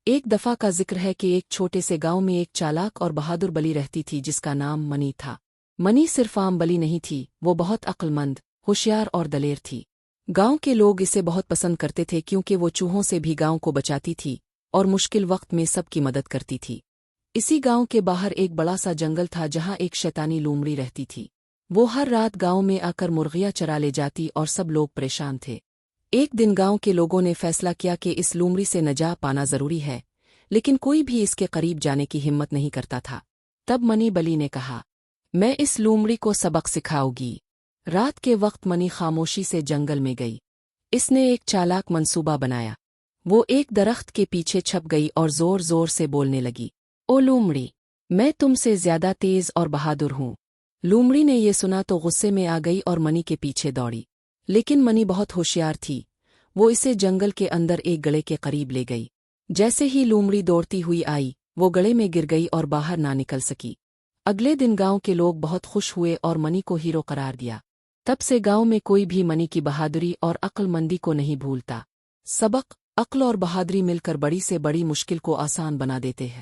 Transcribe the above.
ایک دفعہ کا ذکر ہے کہ ایک چھوٹے سے گاؤں میں ایک چالاک اور بہادر بلی رہتی تھی جس کا نام منی تھا۔ منی صرف عام بلی نہیں تھی، وہ بہت عقل مند، ہوشیار اور دلیر تھی۔ گاؤں کے لوگ اسے بہت پسند کرتے تھے کیونکہ وہ چوہوں سے بھی گاؤں کو بچاتی تھی اور مشکل وقت میں سب کی مدد کرتی تھی۔ اسی گاؤں کے باہر ایک بڑا سا جنگل تھا جہاں ایک شیطانی لومڑی رہتی تھی۔ وہ ہر رات گاؤں میں آ کر مرغیاں چرا لے جاتی اور سب لوگ پریشان تھے۔ ایک دن گاؤں کے لوگوں نے فیصلہ کیا کہ اس لومڑی سے نجات پانا ضروری ہے، لیکن کوئی بھی اس کے قریب جانے کی ہمت نہیں کرتا تھا۔ تب منی بلی نے کہا، میں اس لومڑی کو سبق سکھاؤں گی۔ رات کے وقت منی خاموشی سے جنگل میں گئی۔ اس نے ایک چالاک منصوبہ بنایا۔ وہ ایک درخت کے پیچھے چھپ گئی اور زور زور سے بولنے لگی، او لومڑی، میں تم سے زیادہ تیز اور بہادر ہوں۔ لومڑی نے یہ سنا تو غصے میں آ گئی اور منی کے پیچھے دوڑی، لیکن منی بہت ہوشیار تھی۔ وہ اسے جنگل کے اندر ایک گڑھے کے قریب لے گئی۔ جیسے ہی لومڑی دوڑتی ہوئی آئی، وہ گڑھے میں گر گئی اور باہر نہ نکل سکی۔ اگلے دن گاؤں کے لوگ بہت خوش ہوئے اور منی کو ہیرو قرار دیا۔ تب سے گاؤں میں کوئی بھی منی کی بہادری اور عقل مندی کو نہیں بھولتا۔ سبق: عقل اور بہادری مل کر بڑی سے بڑی مشکل کو آسان بنا دیتے ہیں۔